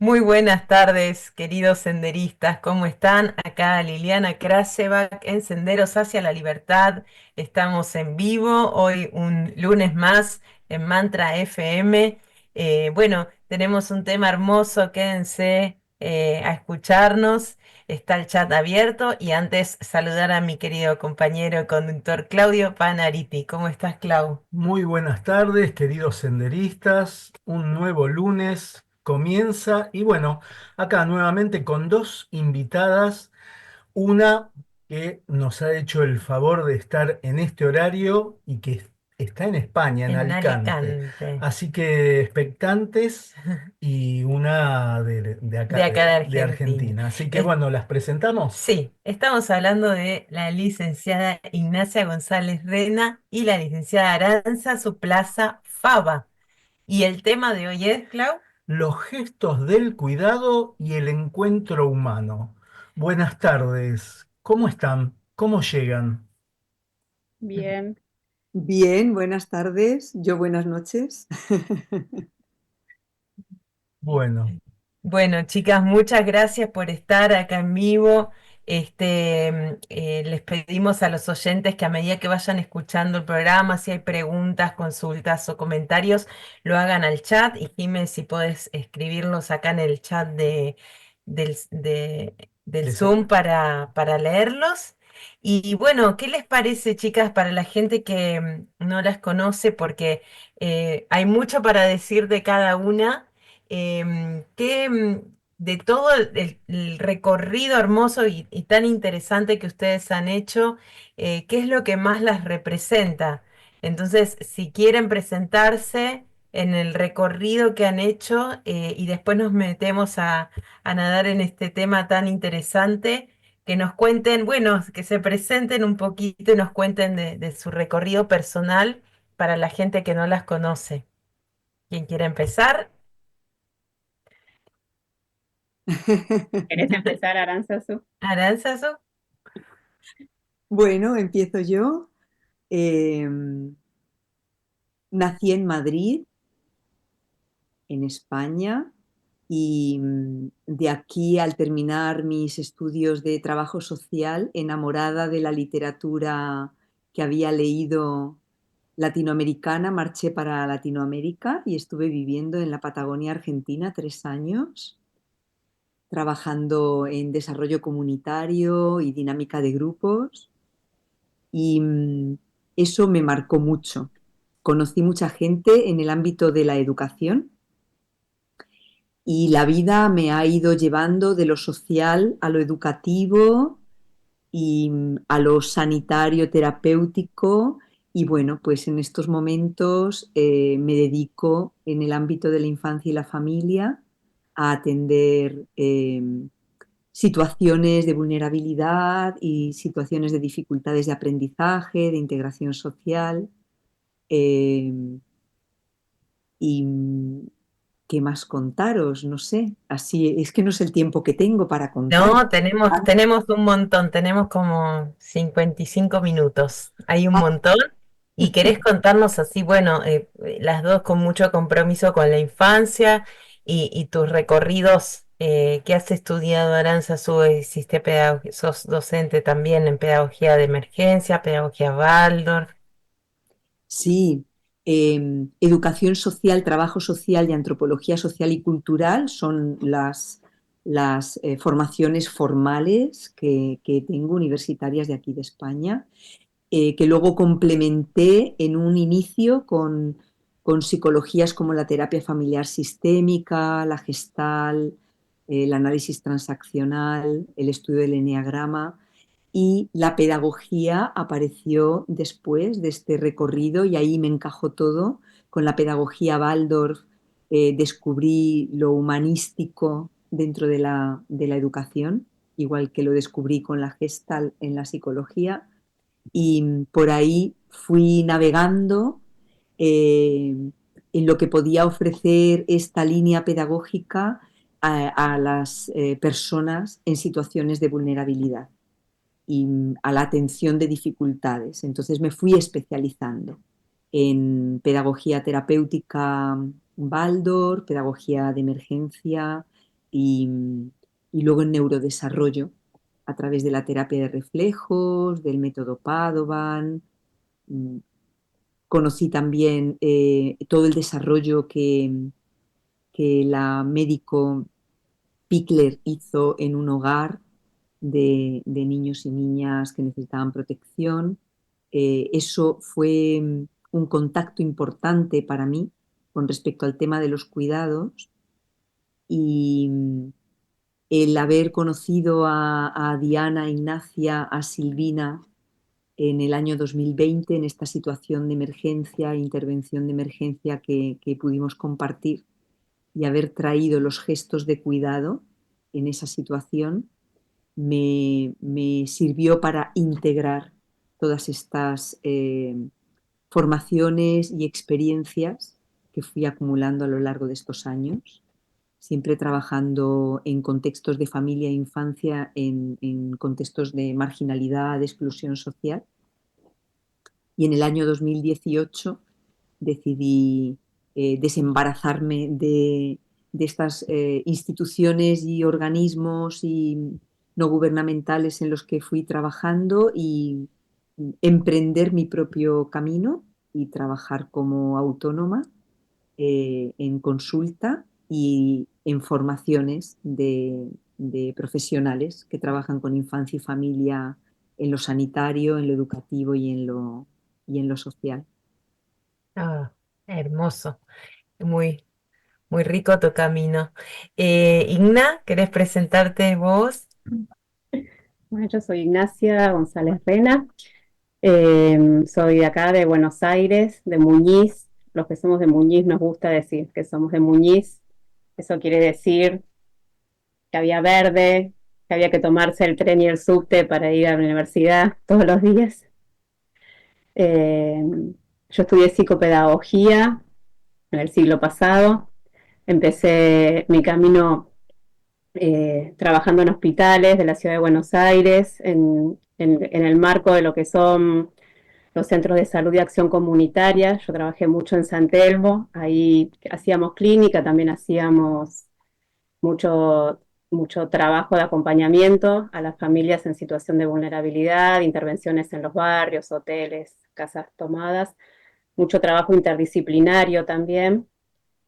Muy buenas tardes, queridos senderistas. ¿Cómo están? Acá Liliana Krasevak en Senderos hacia la Libertad. Estamos en vivo hoy un lunes más en Mantra FM. Bueno, tenemos un tema hermoso. Quédense a escucharnos. Está el chat abierto y antes saludar a mi querido compañero conductor Claudio Panariti. ¿Cómo estás, Clau? Muy buenas tardes, queridos senderistas. Un nuevo lunes comienza y bueno, acá nuevamente con dos invitadas, una que nos ha hecho el favor de estar en este horario y que está en España, en En Alicante. Alicante, Así que expectantes y una de de acá, acá de de Argentina. Argentina. Así que bueno, ¿las presentamos? Sí, estamos hablando de la licenciada Ignacia González Rena y la licenciada Aranza Su Plaza Fava. Y el tema de hoy es, Clau, Los gestos del cuidado y el encuentro humano. Buenas tardes. ¿Cómo están? ¿Cómo llegan? Bien, Bien, buenas tardes. Yo buenas noches. Bueno, bueno, chicas, muchas gracias por estar acá en vivo. Les pedimos a los oyentes que a medida que vayan escuchando el programa, si hay preguntas, consultas o comentarios, lo hagan al chat. Y Jimé, si podés escribirlos acá en el chat del les- Zoom para leerlos. Y bueno, ¿qué les parece, chicas, para la gente que no las conoce? Porque hay mucho para decir de cada una. De todo el recorrido hermoso y tan interesante que ustedes han hecho, ¿qué es lo que más las representa? Entonces, si quieren presentarse en el recorrido que han hecho y después nos metemos a nadar en este tema tan interesante, que nos cuenten, bueno, que se presenten un poquito y nos cuenten de su recorrido personal para la gente que no las conoce. ¿Quién quiere empezar? ¿querés empezar, Aranzazu? Aránzazu. Bueno, empiezo yo. Nací en Madrid, en España, y de aquí, al terminar mis estudios de trabajo social, enamorada de la literatura que había leído latinoamericana, marché para Latinoamérica y estuve viviendo en la Patagonia Argentina 3 años, trabajando en desarrollo comunitario y dinámica de grupos. Y eso me marcó mucho. Conocí mucha gente en el ámbito de la educación y la vida me ha ido llevando de lo social a lo educativo y a lo sanitario terapéutico. Y bueno, pues en estos momentos me dedico en el ámbito de la infancia y la familia a atender situaciones de vulnerabilidad y situaciones de dificultades de aprendizaje, de integración social. eh, y qué más contaros, no sé, así es que no sé el tiempo que tengo para contar. No, tenemos un montón, tenemos como 55 minutos, hay un montón. ¿Y querés contarnos así, bueno, las dos con mucho compromiso con la infancia y tus recorridos que has estudiado, Aránzazu? Hiciste sos docente también en pedagogía de emergencia, pedagogía Waldorf. Sí, educación social, trabajo social y antropología social y cultural son las formaciones formales que tengo universitarias de aquí de España, que luego complementé en un inicio con psicologías como la terapia familiar sistémica, la gestal, el análisis transaccional, el estudio del eneagrama, y la pedagogía apareció después de este recorrido y ahí me encajó todo. Con la pedagogía Waldorf descubrí lo humanístico dentro de la educación, igual que lo descubrí con la gestal en la psicología, y por ahí fui navegando eh, en lo que podía ofrecer esta línea pedagógica a las personas en situaciones de vulnerabilidad y a la atención de dificultades. Entonces me fui especializando en pedagogía terapéutica Waldorf, pedagogía de emergencia, y, y luego en neurodesarrollo a través de la terapia de reflejos, del método Padovan. mm, Conocí también todo el desarrollo que la médico Pickler hizo en un hogar de niños y niñas que necesitaban protección. Eso fue un contacto importante para mí con respecto al tema de los cuidados y el haber conocido a Diana, a Ignacia, a Silvina en el año 2020 en esta situación de emergencia, intervención de emergencia que pudimos compartir y haber traído los gestos de cuidado en esa situación me sirvió para integrar todas estas formaciones y experiencias que fui acumulando a lo largo de estos años, siempre trabajando en contextos de familia e infancia, en contextos de marginalidad, de exclusión social. Y en el año 2018 decidí desembarazarme de estas instituciones y organismos y no gubernamentales en los que fui trabajando y emprender mi propio camino y trabajar como autónoma en consulta y en formaciones de profesionales que trabajan con infancia y familia en lo sanitario, en lo educativo y en lo social. Ah, hermoso, muy, muy rico tu camino. Igna, ¿querés presentarte vos? Bueno, yo soy Ignacia González Rena, soy de acá de Buenos Aires, de Muñiz. Los que somos de Muñiz nos gusta decir que somos de Muñiz. Eso quiere decir que había verde, que había que tomarse el tren y el subte para ir a la universidad todos los días. Eh, yo estudié psicopedagogía en el siglo pasado. Empecé mi camino trabajando en hospitales de la ciudad de Buenos Aires, en el marco de lo que son los centros de salud y acción comunitaria. Yo trabajé mucho en San Telmo, ahí hacíamos clínica, también hacíamos mucho, mucho trabajo de acompañamiento a las familias en situación de vulnerabilidad, intervenciones en los barrios, hoteles, casas tomadas, mucho trabajo interdisciplinario también,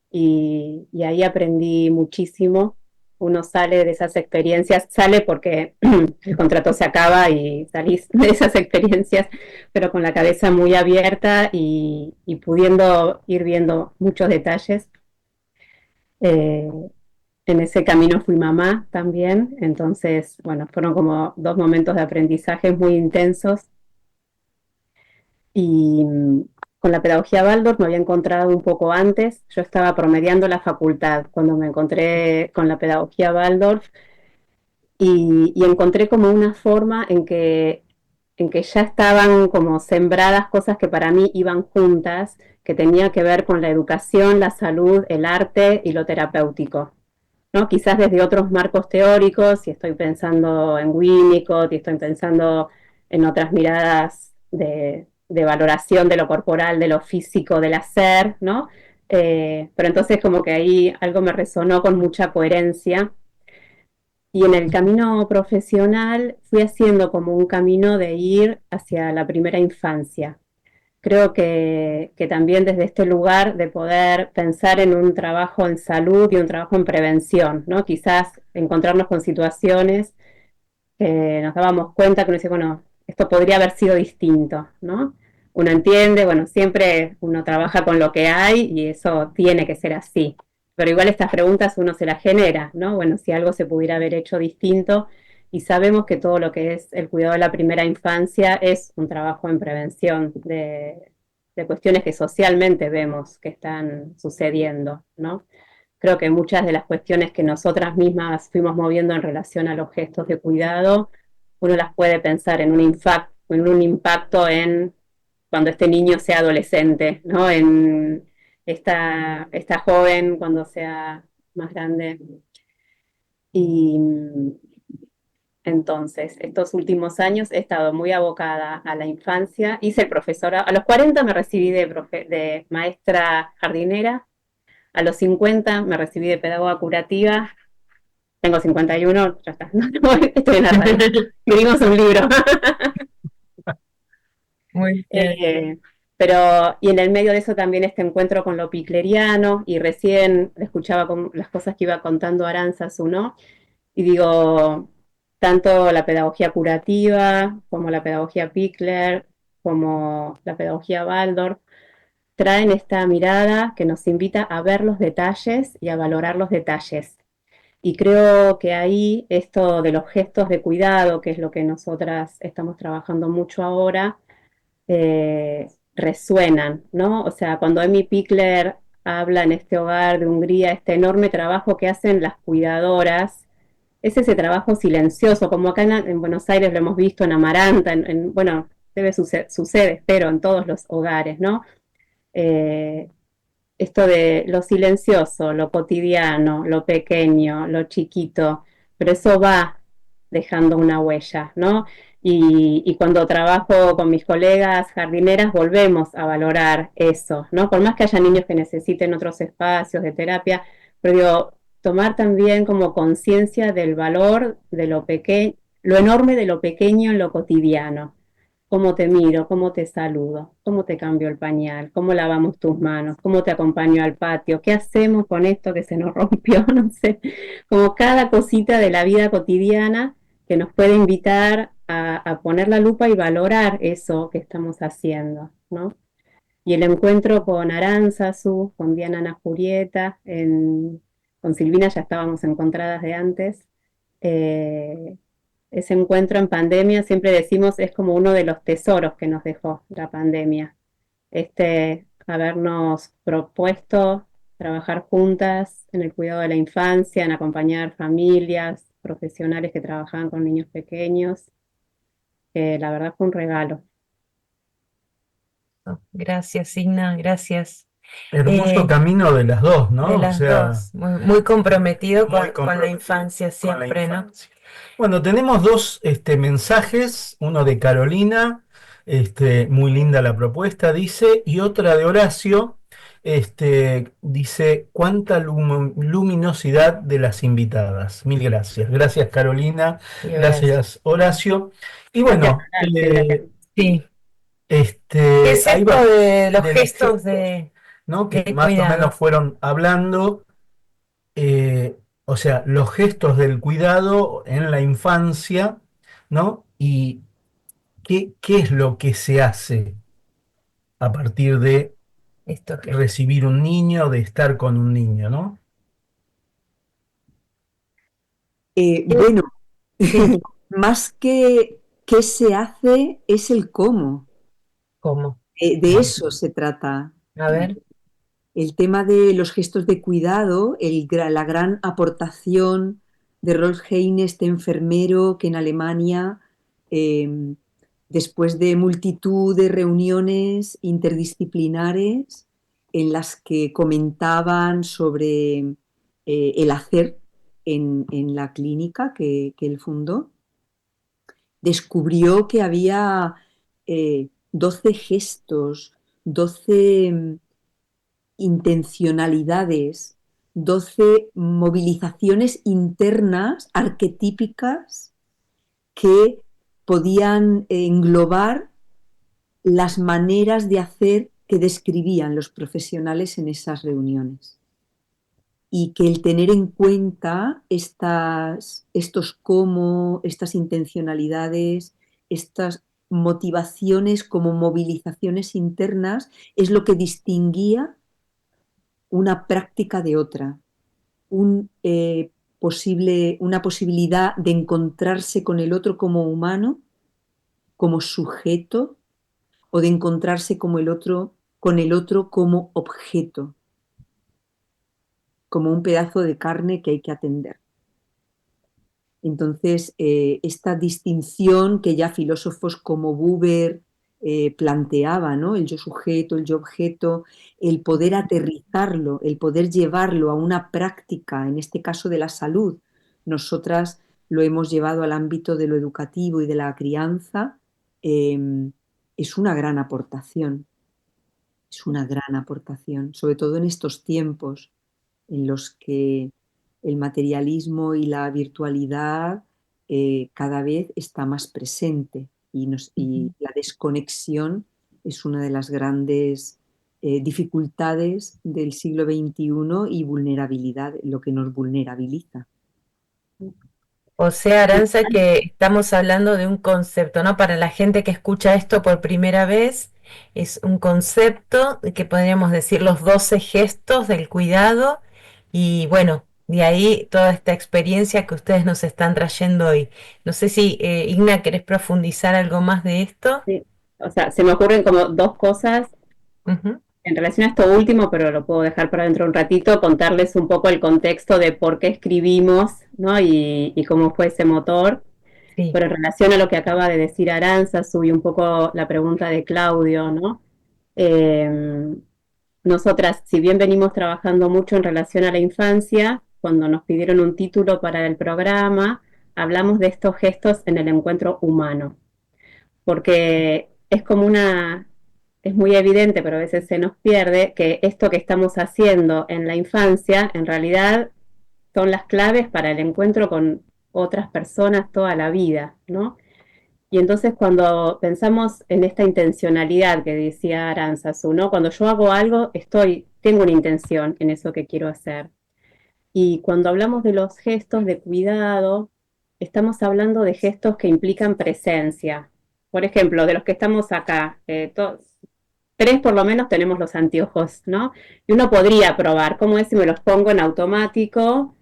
y ahí aprendí muchísimo. Uno sale de esas experiencias, sale porque el contrato se acaba y salís de esas experiencias, pero con la cabeza muy abierta y pudiendo ir viendo muchos detalles. Eh, en ese camino fui mamá también, entonces, bueno, fueron como dos momentos de aprendizaje muy intensos. Y con la pedagogía Waldorf me había encontrado un poco antes. Yo estaba promediando la facultad cuando me encontré con la pedagogía Waldorf y encontré como una forma en que ya estaban como sembradas cosas que para mí iban juntas, que tenía que ver con la educación, la salud, el arte y lo terapéutico, ¿no? Quizás desde otros marcos teóricos, si estoy pensando en Winnicott, y estoy pensando en otras miradas de valoración de lo corporal, de lo físico, del hacer, ¿no? Pero entonces como que ahí algo me resonó con mucha coherencia. Y en el camino profesional fui haciendo como un camino de ir hacia la primera infancia. Creo que también desde este lugar de poder pensar en un trabajo en salud y un trabajo en prevención, ¿no? Quizás encontrarnos con situaciones que nos dábamos cuenta que uno dice, bueno, esto podría haber sido distinto, ¿no? Uno entiende, bueno, siempre uno trabaja con lo que hay y eso tiene que ser así. Pero igual estas preguntas uno se las genera, ¿no? Bueno, si algo se pudiera haber hecho distinto, y sabemos que todo lo que es el cuidado de la primera infancia es un trabajo en prevención de cuestiones que socialmente vemos que están sucediendo, ¿no? Creo que muchas de las cuestiones que nosotras mismas fuimos moviendo en relación a los gestos de cuidado, uno las puede pensar en un impacto en cuando este niño sea adolescente, ¿no? En esta joven cuando sea más grande. Y entonces, estos últimos años he estado muy abocada a la infancia. Hice el profesorado. A los 40 me recibí de maestra jardinera. A los 50 me recibí de pedagoga curativa Tengo 51, ya está, estoy en la radio. Escribimos un libro. Muy bien. Pero, y en el medio de eso también este encuentro con lo picleriano, y recién escuchaba las cosas que iba contando Aránzazu, ¿no? Y digo, tanto la pedagogía curativa, como la pedagogía Pickler, como la pedagogía Waldorf, traen esta mirada que nos invita a ver los detalles y a valorar los detalles. Y creo que ahí esto de los gestos de cuidado, que es lo que nosotras estamos trabajando mucho ahora, resuenan, ¿no? O sea, cuando Amy Pickler habla en este hogar de Hungría, este enorme trabajo que hacen las cuidadoras, es ese trabajo silencioso, como acá en Buenos Aires lo hemos visto en Amaranta, bueno, sucede, espero, en todos los hogares, ¿no? Eh, Esto de lo silencioso, lo cotidiano, lo pequeño, lo chiquito, pero eso va dejando una huella, ¿no? Y cuando trabajo con mis colegas jardineras, volvemos a valorar eso, ¿no? Por más que haya niños que necesiten otros espacios de terapia, pero digo, tomar también como conciencia del valor de lo pequeño, lo enorme de lo pequeño en lo cotidiano. Cómo te miro, cómo te saludo, cómo te cambio el pañal, cómo lavamos tus manos, cómo te acompaño al patio, qué hacemos con esto que se nos rompió, no sé, como cada cosita de la vida cotidiana que nos puede invitar a poner la lupa y valorar eso que estamos haciendo, ¿no? Y el encuentro con Aránzazu, con Diana Ana Julieta, con Silvina ya estábamos encontradas de antes. eh, Ese encuentro en pandemia, siempre decimos, es como uno de los tesoros que nos dejó la pandemia. Habernos propuesto trabajar juntas en el cuidado de la infancia, en acompañar familias, profesionales que trabajaban con niños pequeños. La verdad fue un regalo. Gracias, Signa, gracias. Hermoso Eh, camino de las dos, de ¿no? O las sea, dos, muy comprometido muy con la comprometido infancia con la siempre, ¿no? infancia. Bueno, tenemos dos mensajes, uno de Carolina, muy linda la propuesta, dice, y otra de Horacio, dice, cuánta luminosidad de las invitadas. Mil gracias. Gracias, Carolina. Y Horacio. Gracias, Horacio. Y Gracias, bueno, Horacio, gracias. Sí. ¿Qué es ahí esto va, de los de los gestos gestos, ¿no? Que de más o menos cuidado? fueron hablando. O sea, los gestos del cuidado en la infancia, ¿no? Y qué es lo que se hace a partir de Estos gestos. recibir un niño, de estar con un niño, ¿no? Bueno, Sí, más que qué se hace es el cómo. ¿cómo? De eso se trata. A ver, El tema de los gestos de cuidado, la gran aportación de Rolf Heine, este enfermero que en Alemania, eh, después de multitud de reuniones interdisciplinares en las que comentaban sobre el hacer en la clínica que él fundó, descubrió que había 12 gestos, 12 intencionalidades, 12 movilizaciones internas arquetípicas que podían englobar las maneras de hacer que describían los profesionales en esas reuniones. Y que el tener en cuenta estos cómo, estas intencionalidades, estas motivaciones como movilizaciones internas, es lo que distinguía una práctica de otra, una posibilidad de encontrarse con el otro como humano, como sujeto, o de encontrarse con el otro como objeto, como un pedazo de carne que hay que atender. Entonces, esta distinción que ya filósofos como Buber planteaba, ¿no? El yo sujeto, el yo objeto, el poder aterrizarlo, el poder llevarlo a una práctica, en este caso de la salud. Nosotras lo hemos llevado al ámbito de lo educativo y de la crianza. Es una gran aportación, es una gran aportación, sobre todo en estos tiempos en los que el materialismo y la virtualidad cada vez está más presente y la desconexión es una de las grandes dificultades del siglo XXI y vulnerabilidad, lo que nos vulnerabiliza. O sea, Aranza, que estamos hablando de un concepto, ¿no? Para la gente que escucha esto por primera vez, es un concepto que podríamos decir los 12 gestos del cuidado y bueno, de ahí toda esta experiencia que ustedes nos están trayendo hoy. No sé si, Igna, ¿querés profundizar algo más de esto? Sí. O sea, se me ocurren como dos cosas Ujú. en relación a esto último, pero lo puedo dejar para dentro de un ratito, contarles un poco el contexto de por qué escribimos, ¿no? Y cómo fue ese motor. Sí, Pero en relación a lo que acaba de decir Aranza, subí un poco la pregunta de Claudio, ¿no? Eh, Nosotras, si bien venimos trabajando mucho en relación a la infancia, cuando nos pidieron un título para el programa, hablamos de estos gestos en el encuentro humano, porque es como es muy evidente, pero a veces se nos pierde, que esto que estamos haciendo en la infancia, en realidad son las claves para el encuentro con otras personas toda la vida, ¿no? Y entonces cuando pensamos en esta intencionalidad que decía Aranzazu, ¿no? Cuando yo hago algo, tengo una intención en eso que quiero hacer. Y cuando hablamos de los gestos de cuidado, estamos hablando de gestos que implican presencia. Por ejemplo, de los que estamos acá, tres por lo menos tenemos los anteojos, ¿no? Y uno podría probar cómo es si me los pongo en automático,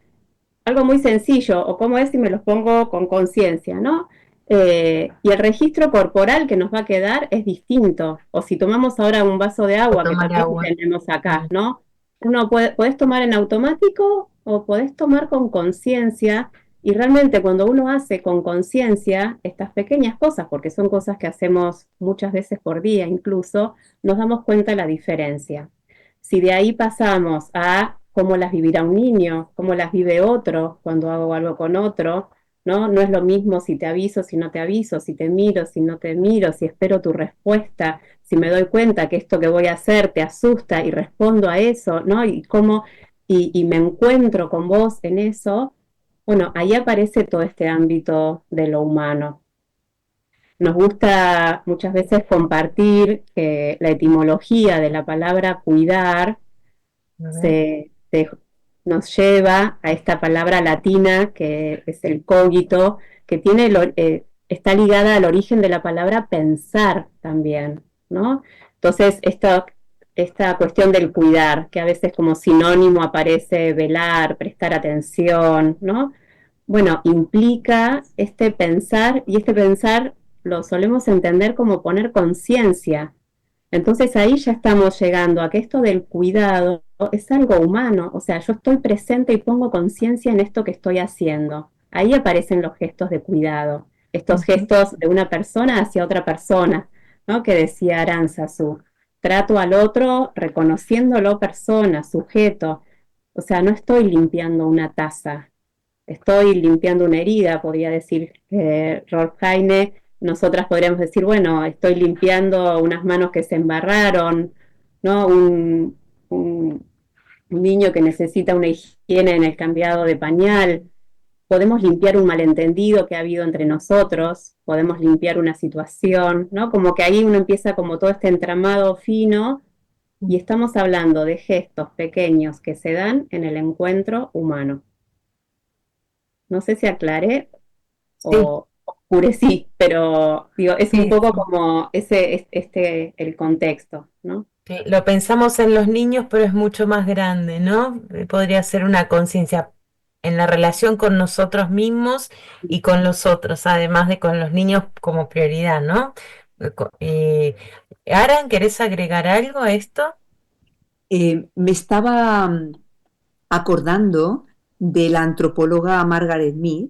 algo muy sencillo, o cómo es si me los pongo con conciencia, ¿no? Y el registro corporal que nos va a quedar es distinto. O si tomamos ahora un vaso de o agua, que tomar también agua. tenemos acá, Mm. ¿no? Podés tomar en automático o podés tomar con conciencia. Y realmente cuando uno hace con conciencia estas pequeñas cosas, porque son cosas que hacemos muchas veces por día incluso, nos damos cuenta de la diferencia. Si de ahí pasamos a cómo las vivirá un niño, cómo las vive otro cuando hago algo con otro, ¿no? No es lo mismo si te aviso, si no te aviso, si te miro, si no te miro, si espero tu respuesta, si me doy cuenta que esto que voy a hacer te asusta y respondo a eso, ¿no? Y me encuentro con vos en eso, bueno, ahí aparece todo este ámbito de lo humano. Nos gusta muchas veces compartir que la etimología de la palabra cuidar A ver. se, se- nos lleva a esta palabra latina que es el cogito, que está ligada al origen de la palabra pensar también, ¿no? Entonces, esta cuestión del cuidar, que a veces como sinónimo aparece velar, prestar atención, ¿no? Bueno, implica este pensar, y este pensar lo solemos entender como poner conciencia. Entonces ahí ya estamos llegando a que esto del cuidado es algo humano, o sea, yo estoy presente y pongo conciencia en esto que estoy haciendo. Ahí aparecen los gestos de cuidado, estos Ujú. gestos de una persona hacia otra persona, ¿no? Que decía Aranzazu, trato al otro reconociéndolo persona, sujeto, o sea, no estoy limpiando una taza, estoy limpiando una herida, podría decir Rolf Heine. Nosotras podríamos decir, bueno, estoy limpiando unas manos que se embarraron, ¿no? Un, un niño que necesita una higiene en el cambiado de pañal. Podemos limpiar un malentendido que ha habido entre nosotros, podemos limpiar una situación, ¿no? Como que ahí uno empieza como todo este entramado fino y estamos hablando de gestos pequeños que se dan en el encuentro humano. No sé si aclaré Sí, o oscurecí, pero digo, es un sí, poco sí. como el contexto, ¿no? Sí, lo pensamos en los niños, pero es mucho más grande, ¿no? Podría ser una conciencia en la relación con nosotros mismos y con los otros, además de con los niños como prioridad, ¿no? Aran, ¿querés agregar algo a esto? Me estaba acordando de la antropóloga Margaret Mead,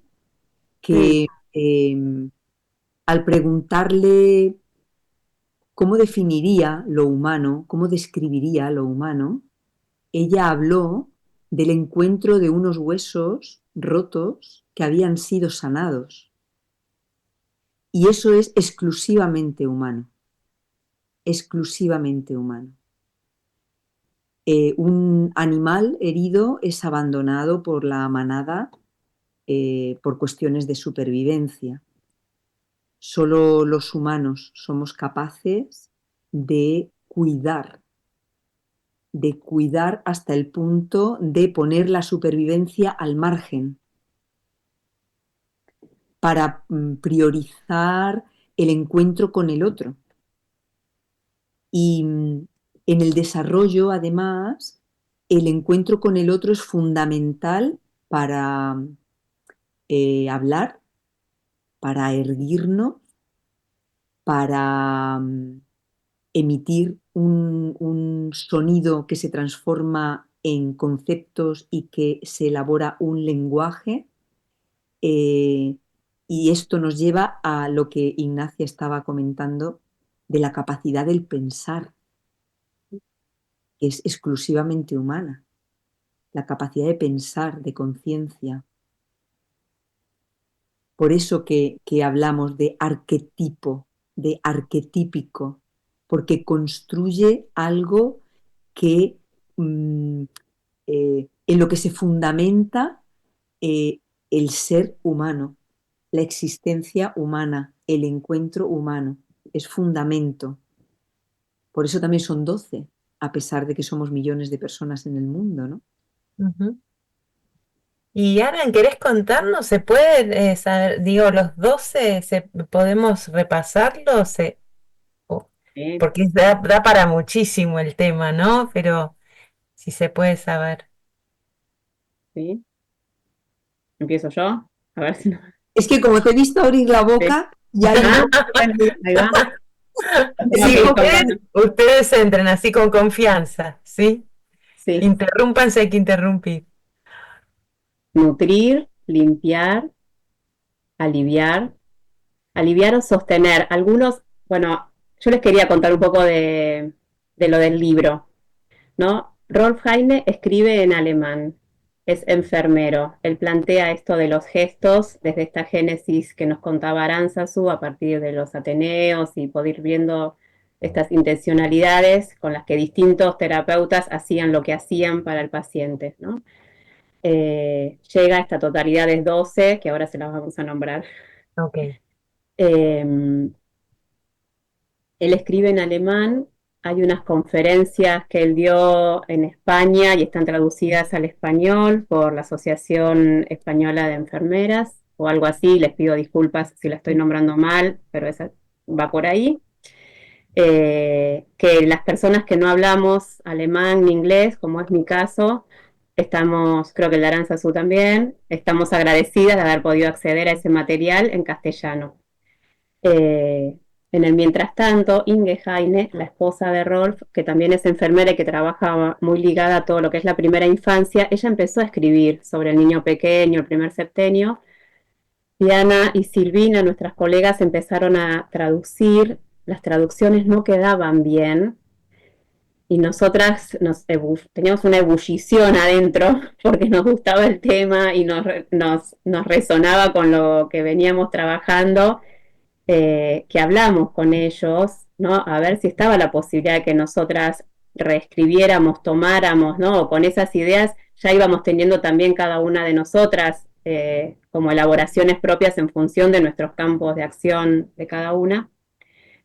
Sí. que al preguntarle cómo definiría lo humano, cómo describiría lo humano, ella habló del encuentro de unos huesos rotos que habían sido sanados. Y eso es exclusivamente humano, exclusivamente humano. Un animal herido es abandonado por la manada por cuestiones de supervivencia. Solo los humanos somos capaces de cuidar hasta el punto de poner la supervivencia al margen para priorizar el encuentro con el otro. Y en el desarrollo, además, el encuentro con el otro es fundamental para hablar, para erguirnos, para emitir un sonido que se transforma en conceptos y que se elabora un lenguaje. Y esto nos lleva a lo que Ignacia estaba comentando de la capacidad del pensar, que es exclusivamente humana, la capacidad de pensar, de conciencia. Por eso que hablamos de arquetipo, de arquetípico, porque construye algo que en lo que se fundamenta el ser humano, la existencia humana, el encuentro humano, es fundamento. Por eso también son 12, a pesar de que somos millones de personas en el mundo, ¿no? Ujú. Y Aran, ¿querés contarnos? ¿Se puede saber, digo, los 12, podemos repasarlos? O- Sí, Porque da para muchísimo el tema, ¿no? Pero si se puede saber. sí. Empiezo yo. A ver si no. Es que como te he visto abrir la Sí. boca, ya yo... Ahí va. Tengo Sí, que ir ustedes, contando. ustedes entren así con confianza, ¿sí? Sí. Interrúmpanse, hay que interrumpir. Nutrir, limpiar, aliviar, aliviar o sostener. Algunos, bueno, yo les quería contar un poco de lo del libro, ¿no? Rolf Heine escribe en alemán, es enfermero. Él plantea esto de los gestos desde esta génesis que nos contaba Aránzazu a partir de los Ateneos y poder ir viendo estas intencionalidades con las que distintos terapeutas hacían lo que hacían para el paciente, ¿no? Llega a esta totalidad de 12, que ahora se las vamos a nombrar. Ok. Eh, Él escribe en alemán, hay unas conferencias que él dio en España y están traducidas al español por la Asociación Española de Enfermeras o algo así, les pido disculpas si la estoy nombrando mal, pero esa va por ahí. Que las personas que no hablamos alemán ni inglés, como es mi caso, estamos, creo que el de Aranzazu también, estamos agradecidas de haber podido acceder a ese material en castellano. Eh, en el mientras tanto, Inge Heine, la esposa de Rolf, que también es enfermera y que trabaja muy ligada a todo lo que es la primera infancia, ella empezó a escribir sobre el niño pequeño, el primer septenio. Diana y Silvina, nuestras colegas, empezaron a traducir. Las traducciones no quedaban bien y nosotras teníamos una ebullición adentro porque nos gustaba el tema y nos resonaba con lo que veníamos trabajando, que hablamos con ellos, ¿no? A ver si estaba la posibilidad de que nosotras reescribiéramos, tomáramos, ¿no? O con esas ideas ya íbamos teniendo también cada una de nosotras como elaboraciones propias en función de nuestros campos de acción de cada una.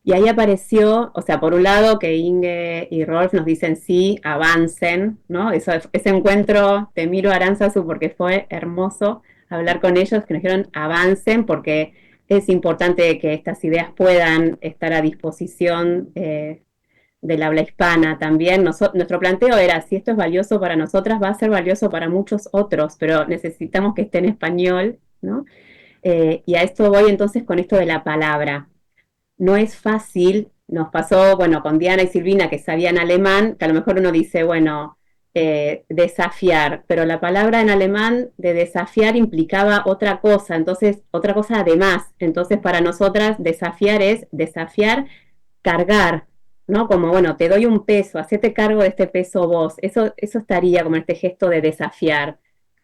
Y ahí apareció, o sea, por un lado que Inge y Rolf nos dicen sí, avancen, ¿no? Ese encuentro, te miro Aránzazu porque fue hermoso hablar con ellos, que nos dijeron avancen porque es importante que estas ideas puedan estar a disposición del habla hispana también. Nuestro planteo era, si esto es valioso para nosotras, va a ser valioso para muchos otros, pero necesitamos que esté en español, ¿no? Y a esto voy entonces con esto de la palabra. No es fácil, nos pasó, bueno, con Diana y Silvina que sabían alemán, que a lo mejor uno dice, bueno, desafiar, pero la palabra en alemán de desafiar implicaba otra cosa, entonces, otra cosa además. Entonces, para nosotras, desafiar es desafiar, cargar, ¿no? Como, bueno, te doy un peso, hacete cargo de este peso vos. Eso estaría como este gesto de desafiar.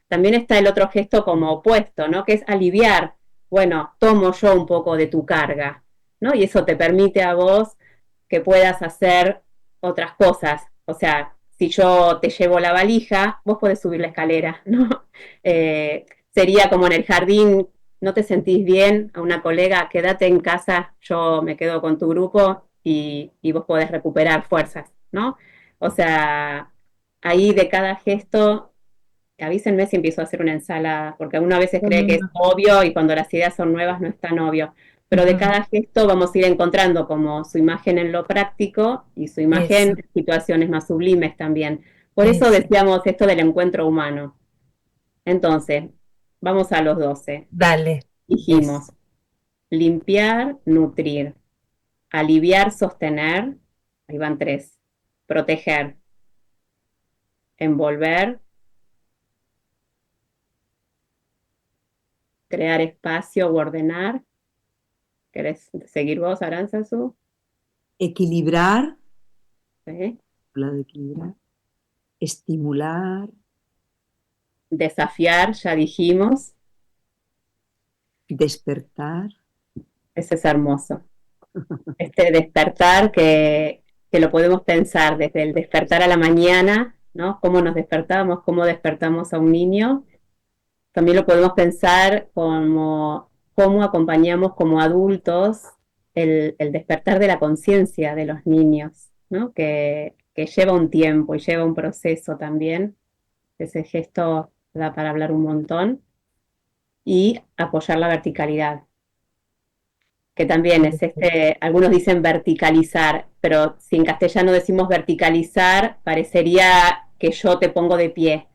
También está el otro gesto como opuesto, ¿no? Que es aliviar. Bueno, tomo yo un poco de tu carga, ¿no? Y eso te permite a vos que puedas hacer otras cosas. O sea, si yo te llevo la valija, vos podés subir la escalera, ¿no? Sería como en el jardín, no te sentís bien, a una colega, quédate en casa, yo me quedo con tu grupo y vos podés recuperar fuerzas, ¿no? O sea, ahí de cada gesto, avísenme si empiezo a hacer una ensalada, porque uno a veces No, cree no, que es no. obvio y cuando las ideas son nuevas no es tan obvio. Pero de Ujú. cada gesto vamos a ir encontrando como su imagen en lo práctico y su imagen Eso, en situaciones más sublimes también. Por eso eso. decíamos esto del encuentro humano. Entonces, vamos a los 12. Dale. Eso. Dijimos, limpiar, nutrir, aliviar, sostener, ahí van 3. Proteger, envolver, crear espacio o ordenar. ¿Querés seguir vos, Aranzazu? Equilibrar, ¿Sí? habla de equilibrar, estimular, Desafiar, ya dijimos. despertar. Ese es hermoso. Este despertar que lo podemos pensar desde el despertar a la mañana, ¿no? Cómo nos despertamos, cómo despertamos a un niño. También lo podemos pensar como cómo acompañamos como adultos el despertar de la conciencia de los niños, ¿no? Que lleva un tiempo y lleva un proceso también. Ese gesto da para hablar un montón. Y apoyar la verticalidad, que también es algunos dicen verticalizar, pero si en castellano decimos verticalizar, parecería que yo te pongo de pie,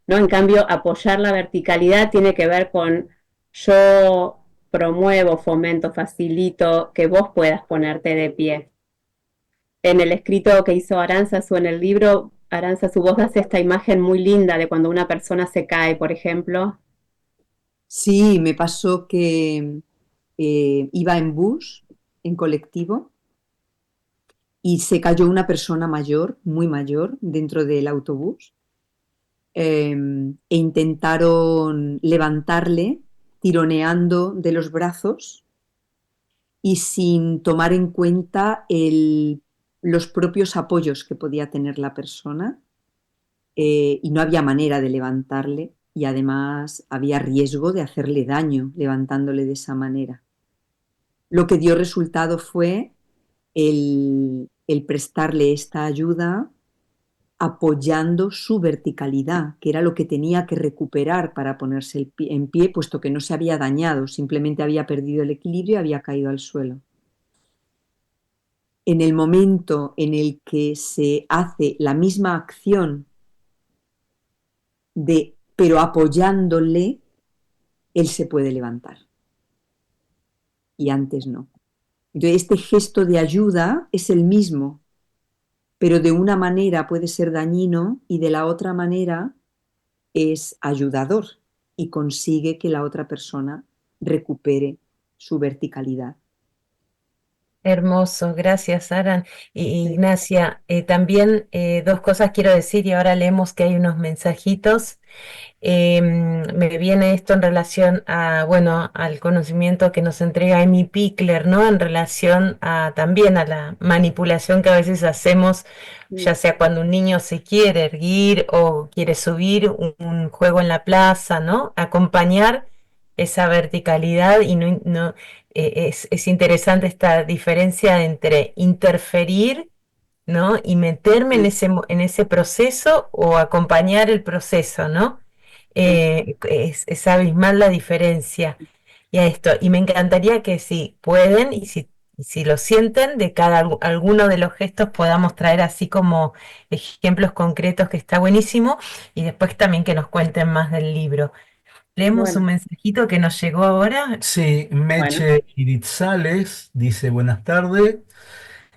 ¿no? En cambio, apoyar la verticalidad tiene que ver con yo promuevo, fomento, facilito que vos puedas ponerte de pie. En el escrito que hizo Aranzazu en el libro, Aranzazu, vos das esta imagen muy linda de cuando una persona se cae, por ejemplo. Sí, me pasó que iba en bus, en colectivo, y se cayó una persona mayor, muy mayor, dentro del autobús, e intentaron levantarle tironeando de los brazos y sin tomar en cuenta los propios apoyos que podía tener la persona, y no había manera de levantarle y además había riesgo de hacerle daño levantándole de esa manera. Lo que dio resultado fue el prestarle esta ayuda apoyando su verticalidad, que era lo que tenía que recuperar para ponerse en pie, puesto que no se había dañado, simplemente había perdido el equilibrio y había caído al suelo. En el momento en el que se hace la misma acción pero apoyándole, él se puede levantar y antes no. Entonces, este gesto de ayuda es el mismo, pero de una manera puede ser dañino y de la otra manera es ayudador y consigue que la otra persona recupere su verticalidad. Hermoso, gracias, Aran. Y Sí. Ignacia, también dos cosas quiero decir y ahora leemos que hay unos mensajitos. Me viene esto en relación a, bueno, al conocimiento que nos entrega Amy Pickler, ¿no? En relación a también a la manipulación que a veces hacemos, ya sea cuando un niño se quiere erguir o quiere subir un juego en la plaza, ¿no? Acompañar esa verticalidad y es interesante esta diferencia entre interferir, ¿no? Y meterme en en ese proceso o acompañar el proceso, ¿no? Es abismal la diferencia y a esto. Y me encantaría que si pueden y si lo sienten, de alguno de los gestos podamos traer así como ejemplos concretos que está buenísimo y después también que nos cuenten más del libro. Leemos un Bueno, mensajito que nos llegó ahora. Sí, bueno, Meche Iritzales dice buenas tardes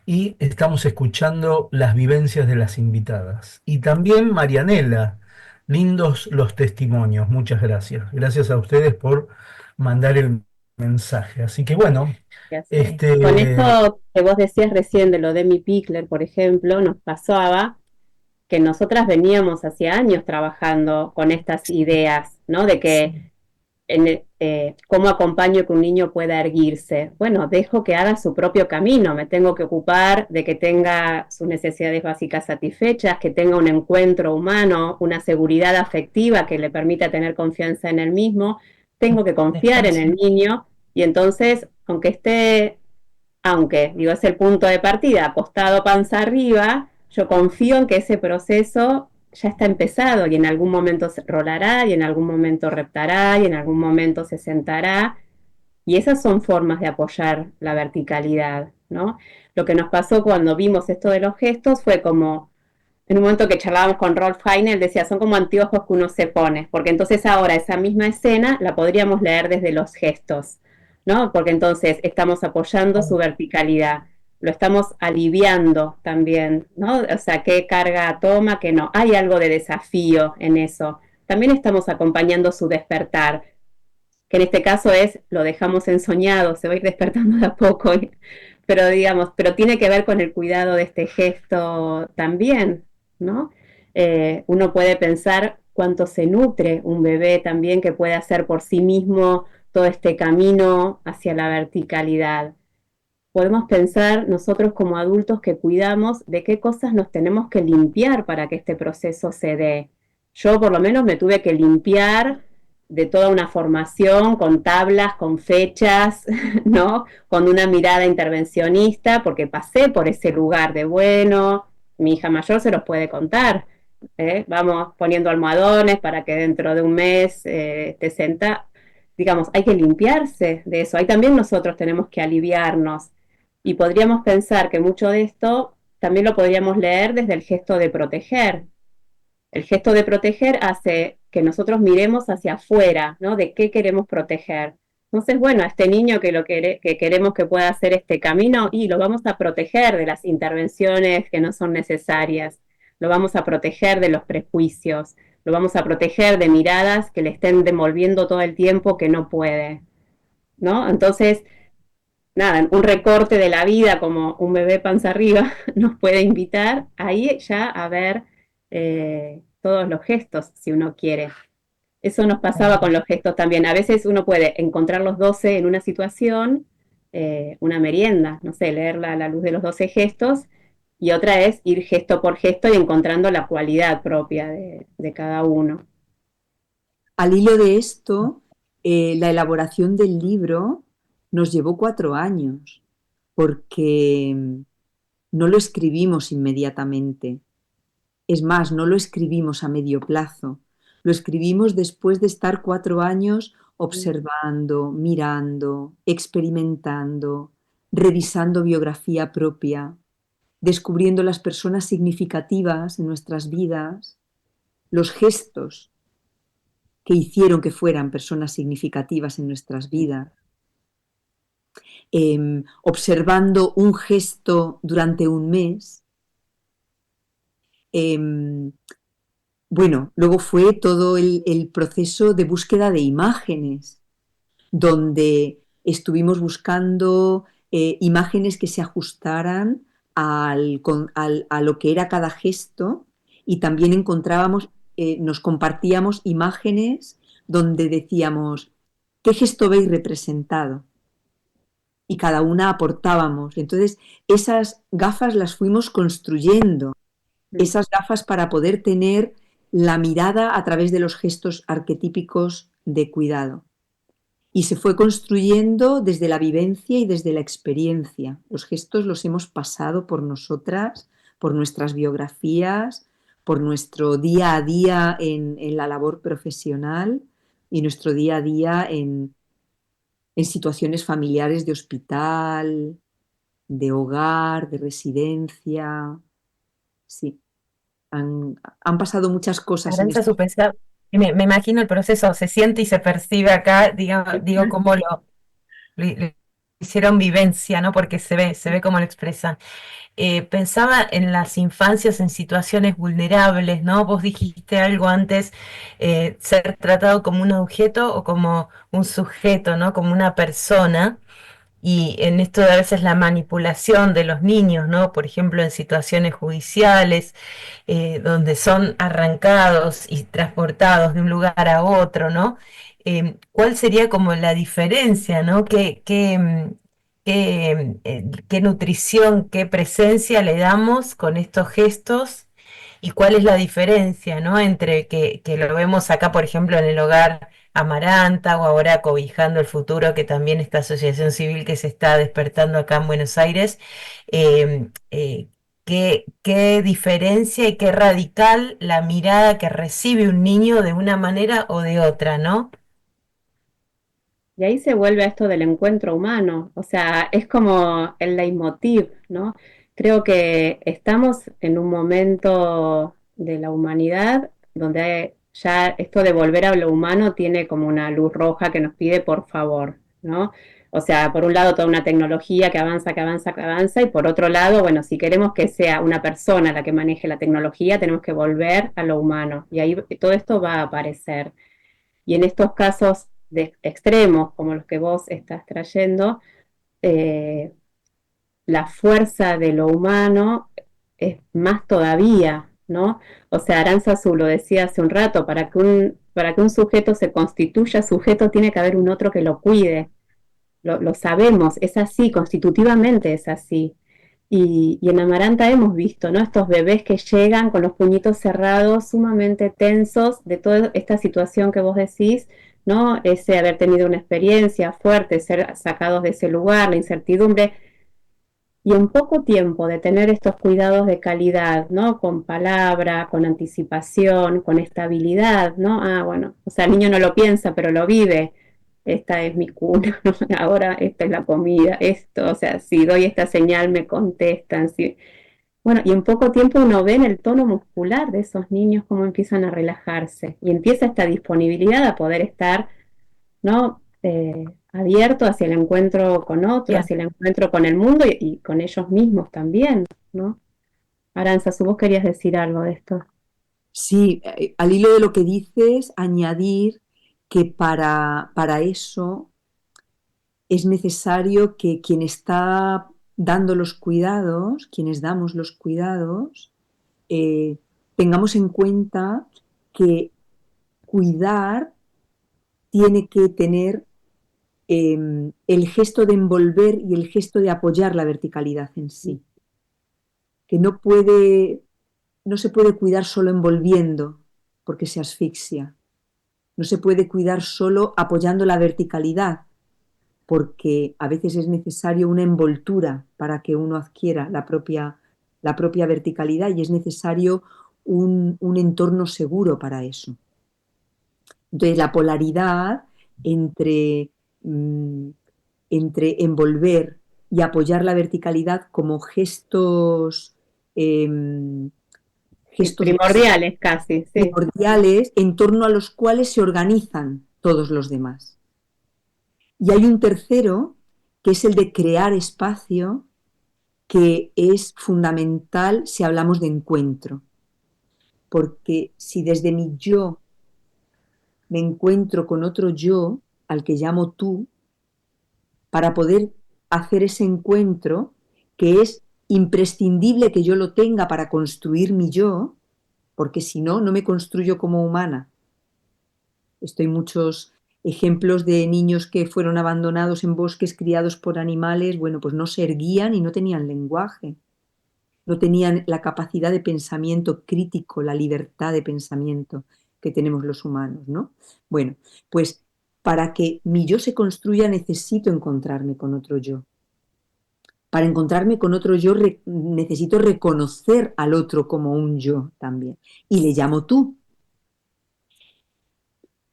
y estamos escuchando las vivencias de las invitadas. Y también Marianela, lindos los testimonios, muchas gracias. Gracias a ustedes por mandar el mensaje. Así que bueno, ya sé. Con este, esto que vos decías recién de lo de Amy Pickler, por ejemplo, nos pasaba que nosotras veníamos hacía años trabajando con estas ideas, ¿no? De que Sí. ¿Cómo acompaño que un niño pueda erguirse? Bueno, dejo que haga su propio camino, me tengo que ocupar de que tenga sus necesidades básicas satisfechas, que tenga un encuentro humano, una seguridad afectiva que le permita tener confianza en él mismo, tengo que confiar en el Despacio. niño y entonces, digo, es el punto de partida, acostado panza arriba, yo confío en que ese proceso ya está empezado y en algún momento se rolará y en algún momento reptará y en algún momento se sentará. Y esas son formas de apoyar la verticalidad, ¿no? Lo que nos pasó cuando vimos esto de los gestos fue como, en un momento que charlábamos con Rolf Heine, él decía, son como anteojos que uno se pone, porque entonces ahora esa misma escena la podríamos leer desde los gestos, ¿no? Porque entonces estamos apoyando su verticalidad, lo estamos aliviando también, ¿no? O sea, qué carga toma, qué no. Hay algo de desafío en eso. También estamos acompañando su despertar, que en este caso es, lo dejamos ensoñado, se va a ir despertando de a poco, pero digamos, pero tiene que ver con el cuidado de este gesto también, ¿no? Uno puede pensar cuánto se nutre un bebé también que puede hacer por sí mismo todo este camino hacia la verticalidad. Podemos pensar nosotros como adultos que cuidamos de qué cosas nos tenemos que limpiar para que este proceso se dé. Yo por lo menos me tuve que limpiar de toda una formación con tablas, con fechas, ¿no? Con una mirada intervencionista, porque pasé por ese lugar de bueno, mi hija mayor se los puede contar. Vamos poniendo almohadones para que dentro de un mes te senta, digamos, hay que limpiarse de eso. Ahí también nosotros tenemos que aliviarnos. Y podríamos pensar que mucho de esto también lo podríamos leer desde el gesto de proteger. El gesto de proteger hace que nosotros miremos hacia afuera, ¿no? De qué queremos proteger. Entonces, bueno, a este niño que queremos que pueda hacer este camino, y lo vamos a proteger de las intervenciones que no son necesarias, lo vamos a proteger de los prejuicios, lo vamos a proteger de miradas que le estén devolviendo todo el tiempo que no puede, ¿no? Entonces, nada, un recorte de la vida como un bebé panza arriba nos puede invitar ahí ya a ver todos los gestos, si uno quiere. Eso nos pasaba con los gestos también. A veces uno puede encontrar los 12 en una situación, una merienda, no sé, leerla a la luz de los 12 gestos, y otra es ir gesto por gesto y encontrando la cualidad propia de cada uno. Al hilo de esto, la elaboración del libro nos llevó 4 años, porque no lo escribimos inmediatamente. Es más, no lo escribimos a medio plazo. Lo escribimos después de estar 4 años observando, mirando, experimentando, revisando biografía propia, descubriendo las personas significativas en nuestras vidas, los gestos que hicieron que fueran personas significativas en nuestras vidas, observando un gesto durante un mes. Bueno, luego fue todo el proceso de búsqueda de imágenes, donde estuvimos buscando imágenes que se ajustaran a lo que era cada gesto, y también nos compartíamos imágenes donde decíamos, ¿qué gesto veis representado? Y cada una aportábamos. Entonces, esas gafas las fuimos construyendo, esas gafas para poder tener la mirada a través de los gestos arquetípicos de cuidado. Y se fue construyendo desde la vivencia y desde la experiencia. Los gestos los hemos pasado por nosotras, por nuestras biografías, por nuestro día a día en la labor profesional y nuestro día a día en situaciones familiares de hospital, de hogar, de residencia. Sí, han pasado muchas cosas en Aranza, esto. su pensar, y me imagino el proceso, se siente y se percibe acá, digo cómo lo hicieron vivencia, ¿no? Porque se ve cómo lo expresan. Pensaba en las infancias en situaciones vulnerables, ¿no? Vos dijiste algo antes, ser tratado como un objeto o como un sujeto, ¿no? Como una persona. Y en esto de a veces la manipulación de los niños, ¿no? Por ejemplo, en situaciones judiciales, donde son arrancados y transportados de un lugar a otro, ¿no? ¿cuál sería como la diferencia, ¿no? ¿Qué nutrición, qué presencia le damos con estos gestos? ¿Y cuál es la diferencia, ¿no? Entre que lo vemos acá, por ejemplo, en el hogar Amaranta o ahora Cobijando el Futuro, que también esta asociación civil que se está despertando acá en Buenos Aires? eh, eh, ¿Qué diferencia y qué radical la mirada que recibe un niño de una manera o de otra, ¿no? Y ahí se vuelve a esto del encuentro humano, o sea, es como el leitmotiv, ¿no? Creo que estamos en un momento de la humanidad donde ya esto de volver a lo humano tiene como una luz roja que nos pide por favor, ¿no? O sea, por un lado toda una tecnología que avanza, que avanza, que avanza, y por otro lado, bueno, si queremos que sea una persona la que maneje la tecnología, tenemos que volver a lo humano, y ahí todo esto va a aparecer. Y en estos casos de extremos, como los que vos estás trayendo, eh, la fuerza de lo humano es más todavía, ¿no? O sea, Aranzazu lo decía hace un rato, para que un sujeto se constituya sujeto tiene que haber un otro que lo cuide. Lo sabemos, es así, constitutivamente es así. Y en Amaranta hemos visto, ¿no? Estos bebés que llegan con los puñitos cerrados, sumamente tensos, de toda esta situación que vos decís, ¿no? Ese haber tenido una experiencia fuerte, ser sacados de ese lugar, la incertidumbre, y en poco tiempo de tener estos cuidados de calidad, ¿no? Con palabra, con anticipación, con estabilidad, ¿no? Ah, bueno, o sea, el niño no lo piensa, pero lo vive. Esta es mi cuna, ¿no? Ahora esta es la comida, esto, o sea, si doy esta señal me contestan, si... Bueno, y en poco tiempo uno ve en el tono muscular de esos niños cómo empiezan a relajarse y empieza esta disponibilidad a poder estar, ¿no? Abierto hacia el encuentro con otro, Bien. hacia el encuentro con el mundo y con ellos mismos también, ¿no? Aranzazu, vos querías decir algo de esto. Sí, al hilo de lo que dices, añadir que para eso es necesario que quien está dando los cuidados, quienes damos los cuidados, eh, tengamos en cuenta que cuidar tiene que tener el gesto de envolver y el gesto de apoyar la verticalidad en sí, que no se puede cuidar solo envolviendo porque se asfixia, no se puede cuidar solo apoyando la verticalidad porque a veces es necesario una envoltura para que uno adquiera la propia verticalidad y es necesario un entorno seguro para eso. Entonces, la polaridad entre, mm, entre envolver y apoyar la verticalidad como gestos, eh, Sí, gestos primordiales casi, sí. primordiales en torno a los cuales se organizan todos los demás. Y hay un tercero, que es el de crear espacio, que es fundamental si hablamos de encuentro. Porque si desde mi yo me encuentro con otro yo, al que llamo tú, para poder hacer ese encuentro, que es imprescindible que yo lo tenga para construir mi yo, porque si no, no me construyo como humana. Esto hay muchos ejemplos de niños que fueron abandonados en bosques criados por animales, bueno, pues no se erguían y no tenían lenguaje, no tenían la capacidad de pensamiento crítico, la libertad de pensamiento que tenemos los humanos, ¿no? Bueno, pues para que mi yo se construya necesito encontrarme con otro yo. Para encontrarme con otro yo necesito reconocer al otro como un yo también. Y le llamo tú.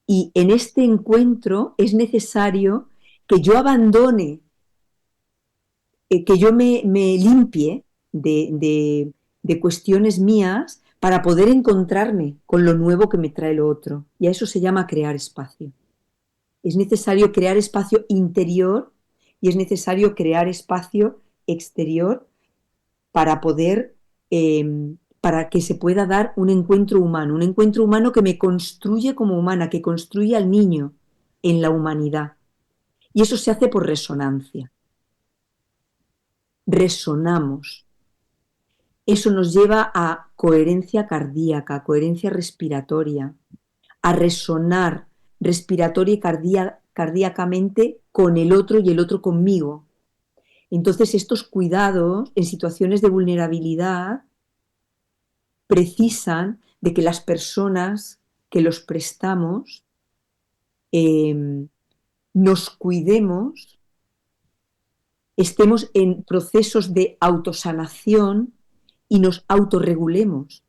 Y en este encuentro es necesario que yo abandone, que yo me limpie de cuestiones mías para poder encontrarme con lo nuevo que me trae lo otro. Y a eso se llama crear espacio. Es necesario crear espacio interior y es necesario crear espacio exterior para poder, para que se pueda dar un encuentro humano que me construye como humana, que construye al niño en la humanidad. Y eso se hace por resonancia. Resonamos. Eso nos lleva a coherencia cardíaca, a coherencia respiratoria, a resonar respiratoria y cardíacamente con el otro y el otro conmigo. Entonces, estos cuidados en situaciones de vulnerabilidad precisan de que las personas que los prestamos nos cuidemos, estemos en procesos de autosanación y nos autorregulemos.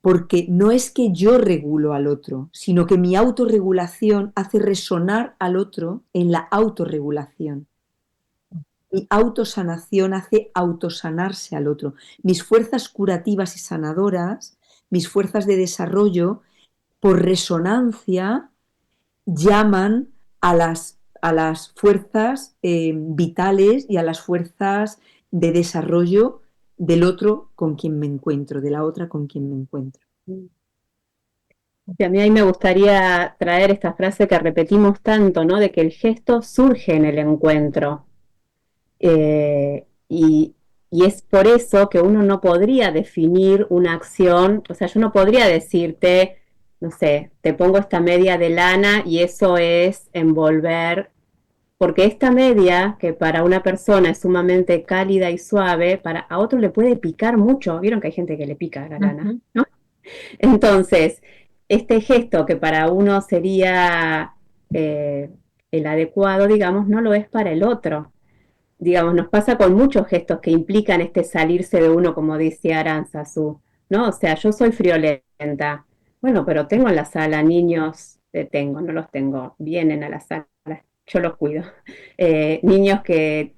Porque no es que yo regulo al otro, sino que mi autorregulación hace resonar al otro en la autorregulación. Mi autosanación hace autosanarse al otro. Mis fuerzas curativas y sanadoras, mis fuerzas de desarrollo, por resonancia, llaman a las fuerzas vitales y a las fuerzas de desarrollo del otro con quien me encuentro, de la otra con quien me encuentro. Y a mí me gustaría traer esta frase que repetimos tanto, ¿no? De que el gesto surge en el encuentro. Y es por eso que uno no podría definir una acción, o sea, yo no podría decirte, no sé, te pongo esta media de lana y eso es envolver, porque esta media, que para una persona es sumamente cálida y suave, a otro le puede picar mucho. Vieron que hay gente que le pica la lana, ¿no? Entonces, este gesto que para uno sería eh, el adecuado, digamos, no lo es para el otro. Digamos, nos pasa con muchos gestos que implican este salirse de uno, como dice Aranzazu, ¿no? O sea, yo soy friolenta. Bueno, pero tengo en la sala niños, no los tengo, vienen a la sala, yo los cuido. Niños que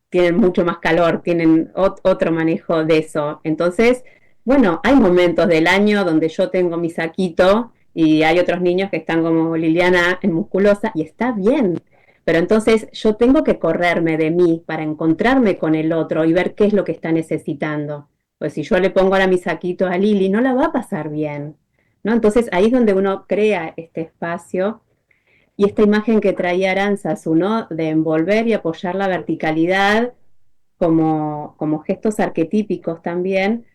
tienen mucho más calor, tienen otro manejo de eso. Entonces, bueno, hay momentos del año donde yo tengo mi saquito y hay otros niños que están como Liliana en musculosa y está bien. Pero entonces yo tengo que correrme de mí para encontrarme con el otro y ver qué es lo que está necesitando. Pues si yo le pongo ahora mi saquito a Lili, no la va a pasar bien, ¿no? Entonces ahí es donde uno crea este espacio y esta imagen que traía Aranzazu, ¿no? De envolver y apoyar la verticalidad como gestos arquetípicos también.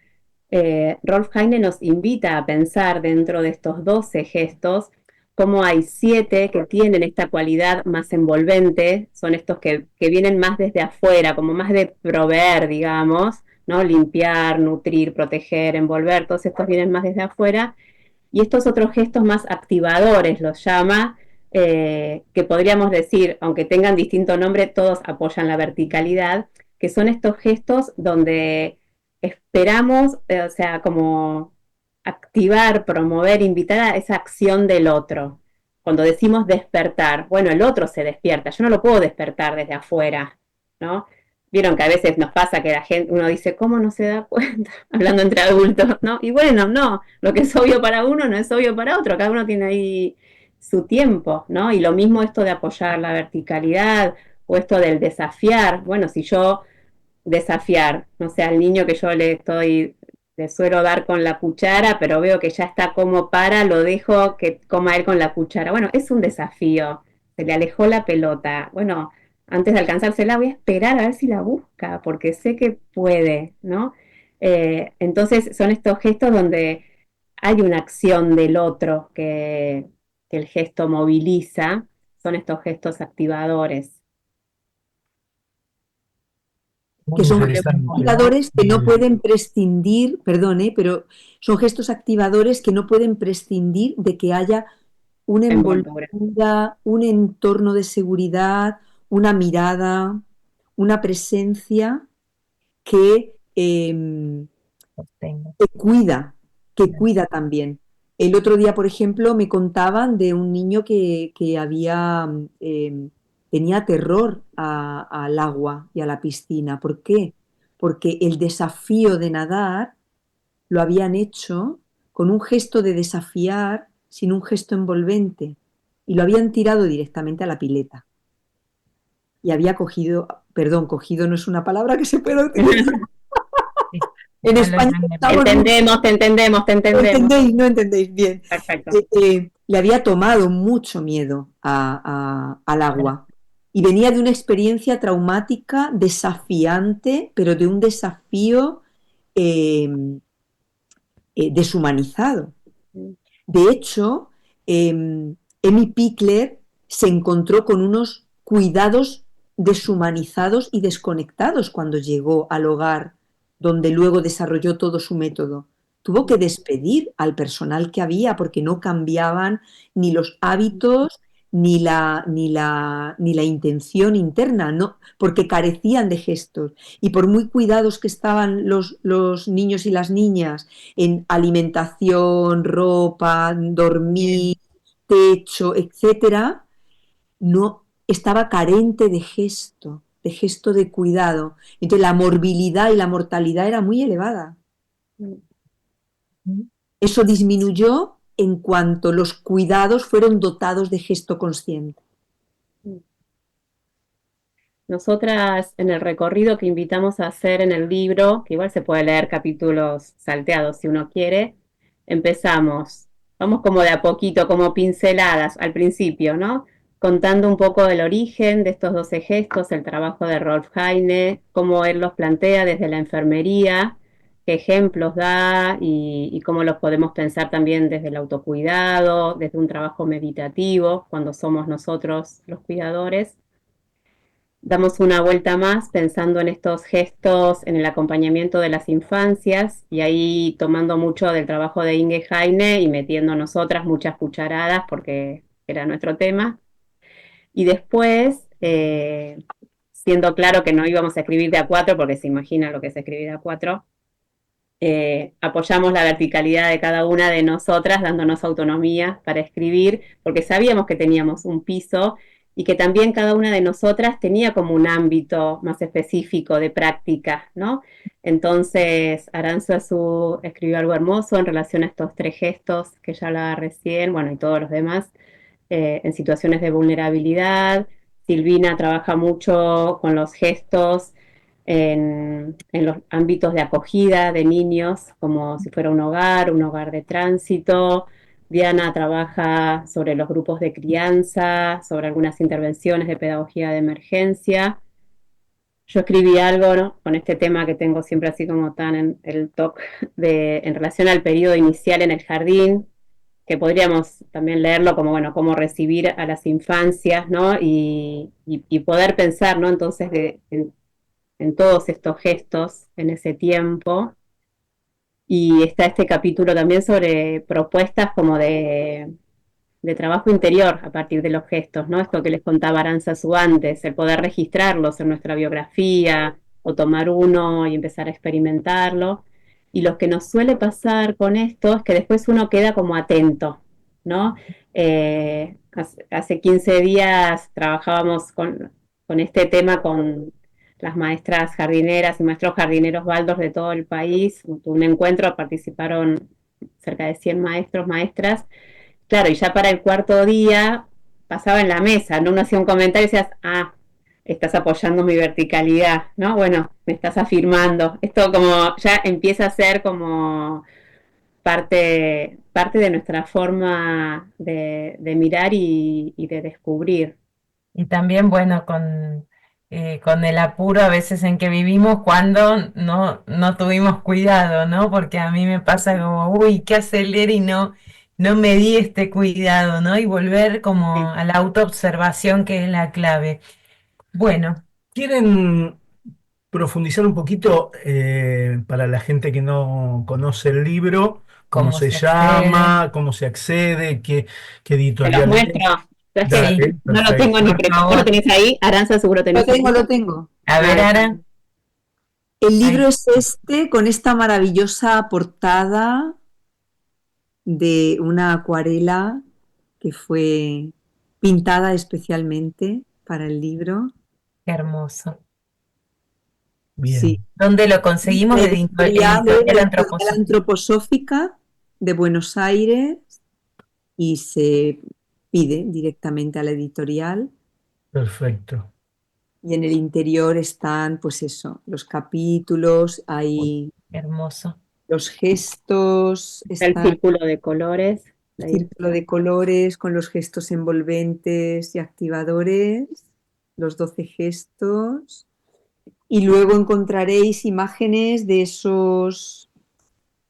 Rolf Heine nos invita a pensar dentro de estos 12 gestos cómo hay 7 que tienen esta cualidad más envolvente, son estos que vienen más desde afuera, como más de proveer, digamos, ¿no? Limpiar, nutrir, proteger, envolver, todos estos vienen más desde afuera, y estos otros gestos más activadores los llama, que podríamos decir, aunque tengan distinto nombre, todos apoyan la verticalidad, que son estos gestos donde esperamos, o sea, como activar, promover, invitar a esa acción del otro. Cuando decimos despertar, bueno, el otro se despierta, yo no lo puedo despertar desde afuera, ¿no? Vieron que a veces nos pasa que la gente, uno dice, ¿cómo no se da cuenta? Hablando entre adultos, ¿no? Y bueno, no, lo que es obvio para uno no es obvio para otro, cada uno tiene ahí su tiempo, ¿no? Y lo mismo esto de apoyar la verticalidad o esto del desafiar, bueno, si yo desafiar, no sé, al niño que yo le suelo dar con la cuchara, pero veo que ya está como para, lo dejo que coma él con la cuchara. Bueno, es un desafío, se le alejó la pelota. Bueno, antes de alcanzársela voy a esperar a ver si la busca, porque sé que puede, ¿no? Entonces son estos gestos donde hay una acción del otro que el gesto moviliza, son estos gestos activadores. Muy Que son gestos interesante, ¿no? activadores que no pueden prescindir, perdone, pero son gestos activadores que no pueden prescindir de que haya una Envoltura. envoltura, un entorno de seguridad, una mirada, una presencia Sostengo. que cuida también. El otro día, por ejemplo, me contaban de un niño que tenía terror al agua y a la piscina. ¿Por qué? Porque el desafío de nadar lo habían hecho con un gesto de desafiar sin un gesto envolvente y lo habían tirado directamente a la pileta. Y había cogido, perdón, cogido no es una palabra que se pueda utilizar. Sí, En ya lo España entendemos. estamos Entendemos, te entendemos, te no entendemos. entendéis, no entendéis bien. Perfecto. Le había tomado mucho miedo al agua y venía de una experiencia traumática desafiante, pero de un desafío eh, deshumanizado. De hecho, Emmy Pickler se encontró con unos cuidados deshumanizados y desconectados cuando llegó al hogar donde luego desarrolló todo su método. Tuvo que despedir al personal que había porque no cambiaban ni los hábitos ni la intención interna, no, porque carecían de gestos. Y por muy cuidados que estaban los niños y las niñas en alimentación, ropa, Bien. dormir, techo, etcétera, no estaba carente de gesto de cuidado. Entonces la morbilidad y la mortalidad era muy elevada. Eso disminuyó en cuanto los cuidados fueron dotados de gesto consciente. Nosotras en el recorrido que invitamos a hacer en el libro, que igual se puede leer capítulos salteados si uno quiere, empezamos, vamos como de a poquito, como pinceladas al principio, ¿no? Contando un poco del origen de estos 12 gestos, el trabajo de Rolf Heine, cómo él los plantea desde la enfermería, qué ejemplos da y cómo los podemos pensar también desde el autocuidado, desde un trabajo meditativo, cuando somos nosotros los cuidadores. Damos una vuelta más pensando en estos gestos, en el acompañamiento de las infancias y ahí tomando mucho del trabajo de Inge Heine y metiendo nosotras muchas cucharadas porque era nuestro tema. Y después, siendo claro que no íbamos a escribir de a cuatro porque se imagina lo que es escribir de a cuatro, apoyamos la verticalidad de cada una de nosotras, dándonos autonomía para escribir, porque sabíamos que teníamos un piso y que también cada una de nosotras tenía como un ámbito más específico de práctica, ¿no? Entonces, Aranzazu escribió algo hermoso en relación a estos 3 gestos que ya hablaba recién, bueno, y todos los demás, en situaciones de vulnerabilidad. Silvina trabaja mucho con los gestos en los ámbitos de acogida de niños, como si fuera un hogar de tránsito. Diana trabaja sobre los grupos de crianza, sobre algunas intervenciones de pedagogía de emergencia. Yo escribí algo, ¿no?, con este tema que tengo siempre así como tan en el top, en relación al periodo inicial en el jardín, que podríamos también leerlo como, bueno, cómo recibir a las infancias, ¿no? Y poder pensar, ¿no? Entonces, en todos estos gestos en ese tiempo. Y está este capítulo también sobre propuestas como de trabajo interior a partir de los gestos, ¿no? Esto que les contaba Aranzazu antes, el poder registrarlos en nuestra biografía o tomar uno y empezar a experimentarlo. Y lo que nos suele pasar con esto es que después uno queda como atento, ¿no? Hace 15 días trabajábamos con este tema con las maestras jardineras y maestros jardineros Waldorf de todo el país. Un encuentro, participaron cerca de 100 maestros, maestras. Claro, y ya para el cuarto día pasaba en la mesa, ¿no? Uno hacía un comentario y decías, ah, estás apoyando mi verticalidad, ¿no? Bueno, me estás afirmando. Esto como ya empieza a ser como parte de nuestra forma de mirar y de descubrir. Y también, bueno, con el apuro a veces en que vivimos cuando no tuvimos cuidado, ¿no? Porque a mí me pasa como, uy, qué acelere y no me di este cuidado, ¿no? Y volver como Sí. a la autoobservación que es la clave. Bueno, ¿Quieren profundizar un poquito para la gente que no conoce el libro? ¿Cómo ¿cómo se se accede? llama? ¿Cómo se accede? ¿Qué Te los editorial muestro. es? Es que Sí, Dale, no lo tengo perfecto. ni por preparado. ¿Vos lo favor. tenés ahí? Aranza, seguro Lo tenés tengo, ahí. lo tengo. A ver, Ah, Ara. El libro Ahí. es este, con esta maravillosa portada de una acuarela que fue pintada especialmente para el libro. Qué hermoso. Sí. Bien, ¿Dónde lo conseguimos? La De editorial es Editorial la Editorial Antroposófica. Antroposófica de Buenos Aires y se pide directamente a la editorial. perfecto. Y en el interior están, pues eso, los capítulos, hay Hermoso. los gestos, está el está círculo de colores. el círculo de colores con los gestos envolventes y activadores, los 12 gestos. Y luego encontraréis imágenes de esos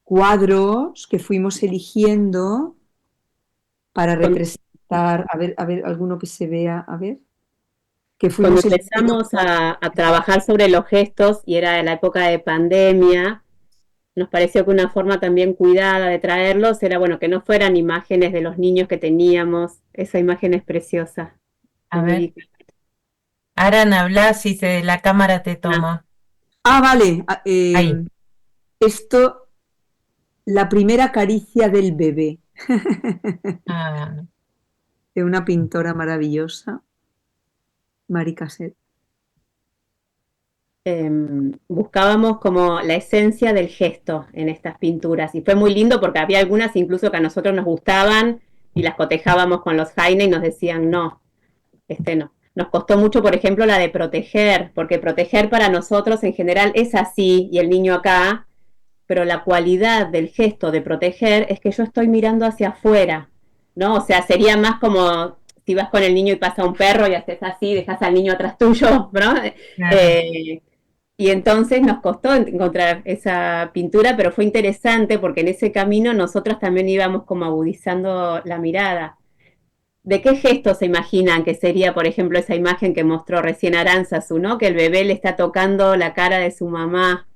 cuadros que fuimos eligiendo para Con, representar intentar, a ver, alguno que se vea, a ver, que Cuando fuimos el empezamos a trabajar sobre los gestos, y era la época de pandemia, nos pareció que una forma también cuidada de traerlos era, bueno, que no fueran imágenes de los niños que teníamos. Esa imagen es preciosa, A ver, Federica. Aran, habla si la cámara te Ah, toma. Vale, Ahí. esto, la primera caricia del bebé, Ah, de una pintora maravillosa, Marie Casset. buscábamos como la esencia del gesto en estas pinturas y fue muy lindo porque había algunas incluso que a nosotros nos gustaban y las cotejábamos con los Heine y nos decían no, no. Nos costó mucho, por ejemplo, la de proteger, porque proteger para nosotros en general es así y el niño acá, pero la cualidad del gesto de proteger es que yo estoy mirando hacia afuera, ¿no? O sea, sería más como si vas con el niño y pasa un perro y haces así, dejas al niño atrás tuyo, ¿no? claro. Eh, y entonces nos costó encontrar esa pintura, pero fue interesante porque en ese camino nosotras también íbamos como agudizando la mirada. ¿De qué gesto se imaginan que sería, por ejemplo, esa imagen que mostró recién Aránzazu, ¿no? Que el bebé le está tocando la cara de su mamá.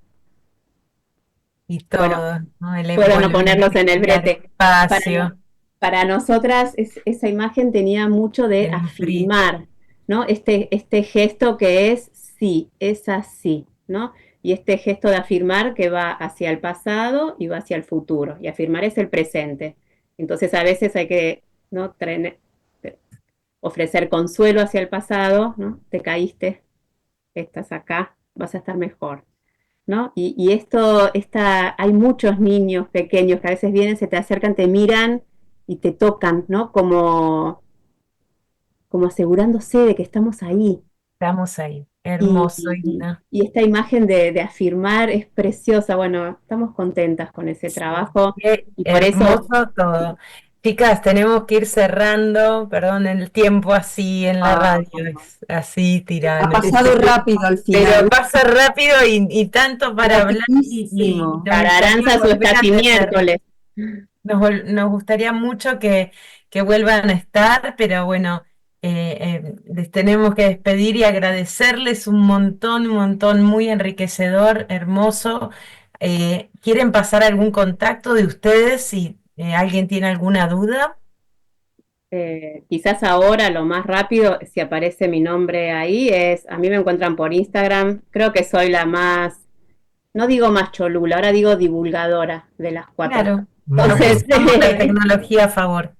Y Bueno, todo, ¿no? El puedo no ponerlos envolvente, en el crear brete. Para, espacio, para nosotras esa imagen tenía mucho de el nutrir. afirmar, ¿no? Este gesto que es sí, es así, ¿no? Y este gesto de afirmar que va hacia el pasado y va hacia el futuro. Y afirmar es el presente. Entonces a veces hay que, ¿no? Ofrecer consuelo hacia el pasado, ¿no? Te caíste, estás acá, vas a estar mejor. ¿No? Y hay muchos niños pequeños que a veces vienen, se te acercan, te miran y te tocan, ¿no? Como asegurándose de que estamos ahí. Estamos ahí. Y, Hermoso, Ina. y esta imagen de afirmar es preciosa. Bueno, estamos contentas con ese trabajo Qué y por eso, hermoso todo. Chicas, tenemos que ir cerrando, perdón, el tiempo así en la Ah, radio, es así ha tirano. pasado rápido al Pero final, pasa rápido y tanto para hablar y rapidísimo. nos gustaría Aranza, su volver está a tener. miércoles. Nos gustaría mucho que vuelvan a estar, pero bueno, les tenemos que despedir y agradecerles un montón, muy enriquecedor, hermoso. ¿Quieren pasar algún contacto de ustedes si alguien tiene alguna duda? Quizás ahora lo más rápido, si aparece mi nombre ahí, a mí me encuentran por Instagram, creo que soy la más, no digo más cholula, ahora digo divulgadora de las cuatro. Claro, Muy Entonces, bien. aprovechamos la tecnología a favor.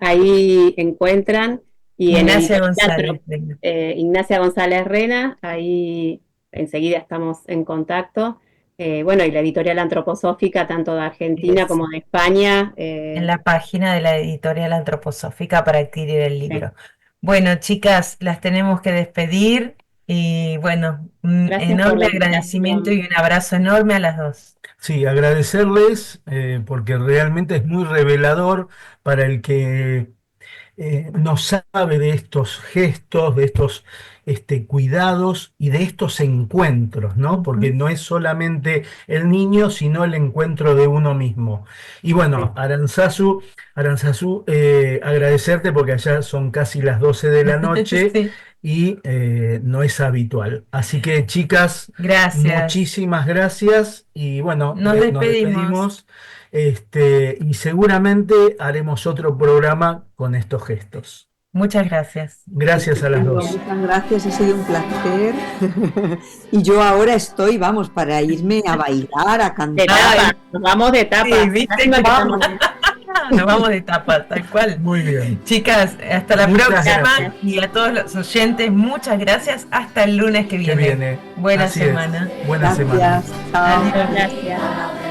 ahí encuentran, y en Ignacia Editorial González, venga. Ignacia González Rena, ahí enseguida estamos en contacto. Bueno, y la editorial antroposófica, tanto de Argentina Es como de España. en la página de la editorial antroposófica para adquirir el libro. Bueno, chicas, las tenemos que despedir y bueno, un Gracias por enorme la agradecimiento y invitación. un abrazo enorme a las dos. Sí, agradecerles porque realmente es muy revelador para el que no sabe de estos gestos, de estos cuidados y de estos encuentros, ¿no? Porque Ujú. no es solamente el niño, sino el encuentro de uno mismo. Y bueno, Sí. Aranzazú, agradecerte porque allá son casi las 12 de la noche Sí, y no es habitual. Así que, chicas, gracias. muchísimas gracias y bueno, Nos nos despedimos. despedimos. Y seguramente haremos otro programa con estos gestos. Muchas gracias. Gracias a las Estupendo, dos. muchas gracias, ha sido un placer. Y yo ahora estoy, vamos, para irme a bailar, a De cantar. Ay, tapa, nos vamos de tapa. sí, viste Lástima que que vamos, estamos- nos vamos de tapa, tal cual. Muy bien. Chicas, hasta la Muchas próxima gracias. y a todos los oyentes, muchas gracias. Hasta el lunes que Que viene. viene. Buena Así es. semana. Buena semana. Gracias. Chao. Adiós. Gracias.